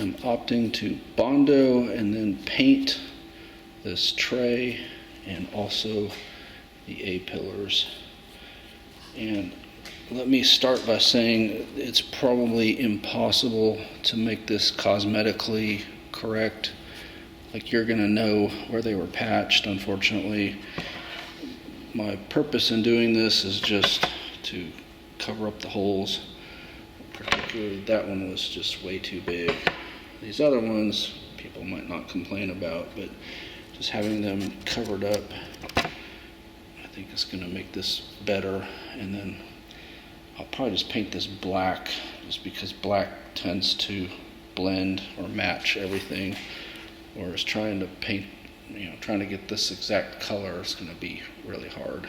am opting to bondo and then paint this tray and also the A-pillars. And let me start by saying it's probably impossible to make this cosmetically correct. Like, you're gonna know where they were patched, unfortunately. My purpose in doing this is just to cover up the holes. Particularly that one was just way too big. These other ones people might not complain about, but just having them covered up, I think is going to make this better. And then I'll probably just paint this black, just because black tends to blend or match everything, whereas trying to paint, trying to get this exact color is going to be really hard.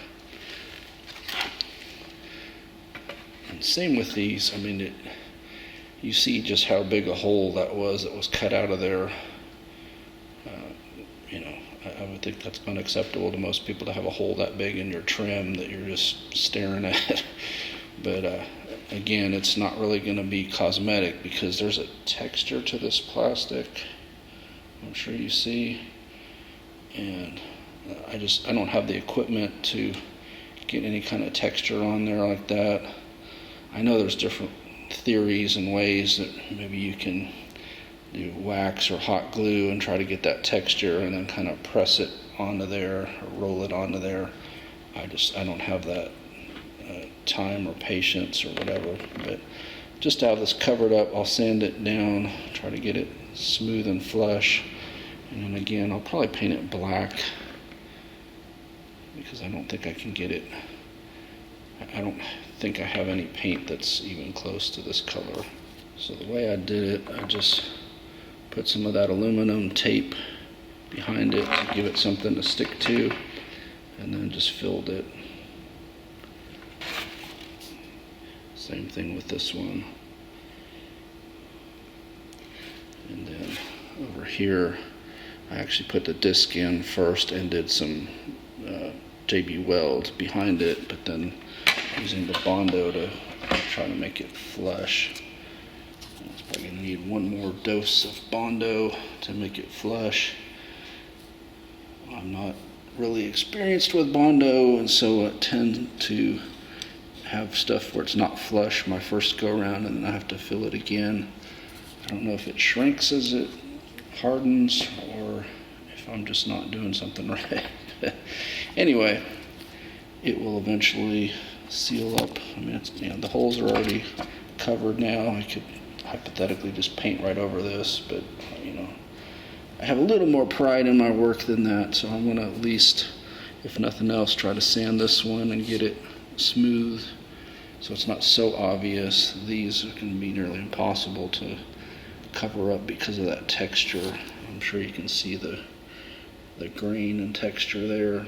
And same with these. I mean, you see just how big a hole that was cut out of there. I would think that's unacceptable to most people to have a hole that big in your trim that you're just staring at. But again, it's not really going to be cosmetic because there's a texture to this plastic, I'm sure you see, and I don't have the equipment to get any kind of texture on there like that. I know there's different theories and ways that maybe you can do wax or hot glue and try to get that texture and then kind of press it onto there or roll it onto there. I don't have that time or patience or whatever. But just to have this covered up, I'll sand it down, try to get it smooth and flush, and then again I'll probably paint it black because I don't think I can get it. I don't think I have any paint that's even close to this color. So the way I did it, I just put some of that aluminum tape behind it to give it something to stick to, and then just filled it. Same thing with this one. And then over here, I actually put the disc in first and did some JB weld behind it, but then using the bondo to try to make it flush. It's probably going to need one more dose of bondo to make it flush. I'm not really experienced with bondo, and so I tend to have stuff where it's not flush my first go around and then I have to fill it again. I don't know if it shrinks as it hardens or if I'm just not doing something right. Anyway, it will eventually seal up. I mean, the holes are already covered now. I could hypothetically just paint right over this, but I have a little more pride in my work than that, so I'm going to at least, if nothing else, try to sand this one and get it smooth so it's not so obvious. These are going to be nearly impossible to cover up because of that texture. I'm sure you can see the grain and texture there,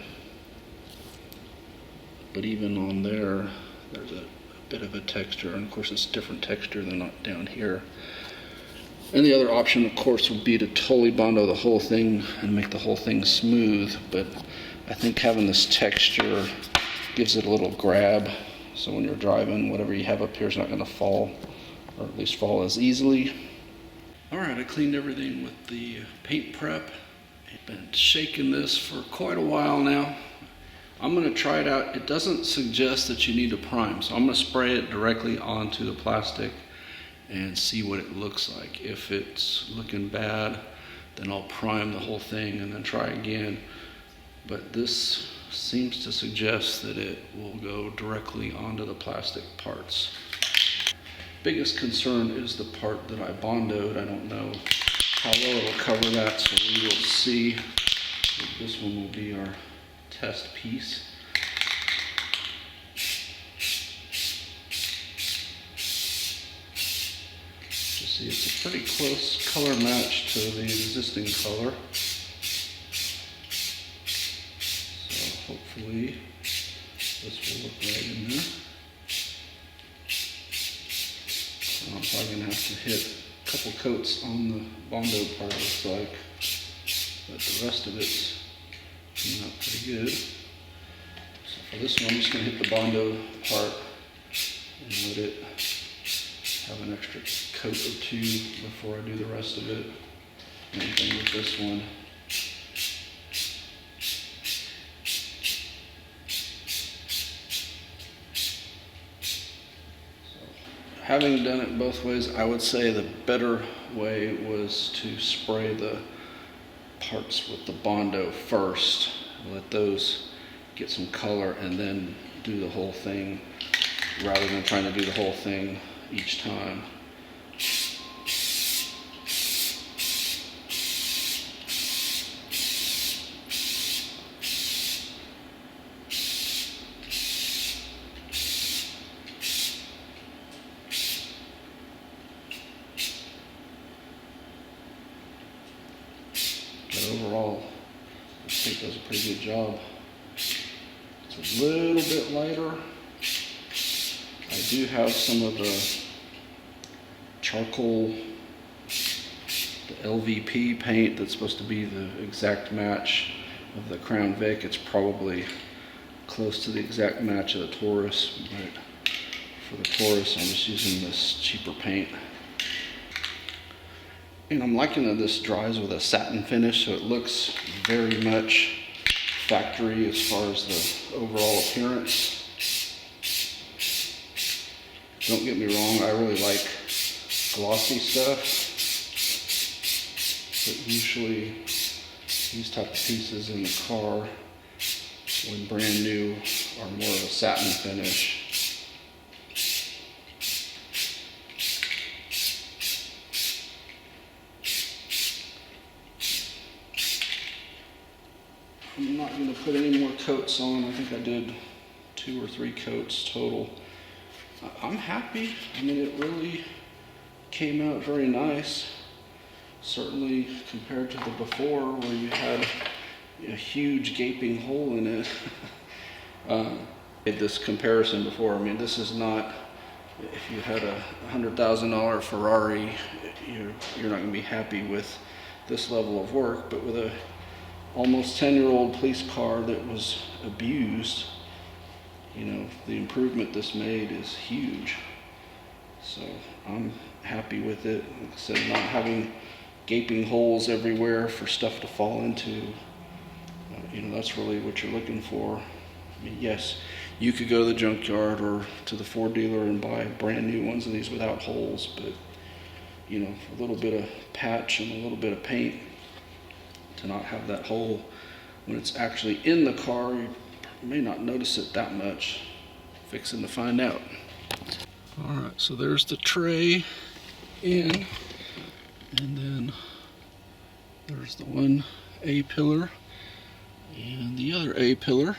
but even on there, there's a bit of a texture, and of course it's different texture than down here. And the other option, of course, would be to totally bondo the whole thing and make the whole thing smooth, but I think having this texture gives it a little grab, so when you're driving, whatever you have up here is not going to fall, or at least fall as easily. Alright, I cleaned everything with the paint prep. I've been shaking this for quite a while now. I'm going to try it out. It doesn't suggest that you need to prime, so I'm going to spray it directly onto the plastic and see what it looks like. If it's looking bad, then I'll prime the whole thing and then try again. But this seems to suggest that it will go directly onto the plastic parts. Biggest concern is the part that I bondoed. I don't know how well it'll cover that, so we will see. This one will be our test piece. See, it's a pretty close color match to the existing color. So hopefully this will look right in there. I'm probably going to have to hit a couple coats on the bondo part, it looks like. But the rest of it's coming out pretty good. So for this one, I'm just going to hit the bondo part and let it have an extra coat or two before I do the rest of it. Same thing with this one. Having done it both ways, I would say the better way was to spray the parts with the bondo first, let those get some color, and then do the whole thing, rather than trying to do the whole thing each time. But overall, I think does a pretty good job. It's a little bit lighter. I do have some of the charcoal, the LVP paint that's supposed to be the exact match of the Crown Vic. It's probably close to the exact match of the Taurus, but for the Taurus I'm just using this cheaper paint. And I'm liking that this dries with a satin finish, so it looks very much factory as far as the overall appearance. Don't get me wrong, I really like glossy stuff, but usually these type of pieces in the car, when brand new, are more of a satin finish. I'm not going to put any more coats on. I think I did 2 or 3 coats total. I'm happy. I mean, it really came out very nice. Certainly compared to the before, where you had a huge gaping hole in it. I did this comparison before. I mean, this is not, if you had a $100,000 Ferrari, you're not going to be happy with this level of work, but with a almost 10-year-old police car that was abused, you know, the improvement this made is huge. So I'm happy with it. Like I said, not having gaping holes everywhere for stuff to fall into, you know, that's really what you're looking for. I mean, yes, you could go to the junkyard or to the Ford dealer and buy brand new ones of these without holes, but you know, a little bit of patch and a little bit of paint, to not have that hole when it's actually in the car, you may not notice it that much. Fixing to find out. All right, so there's the tray in, and then there's the one A pillar and the other A pillar.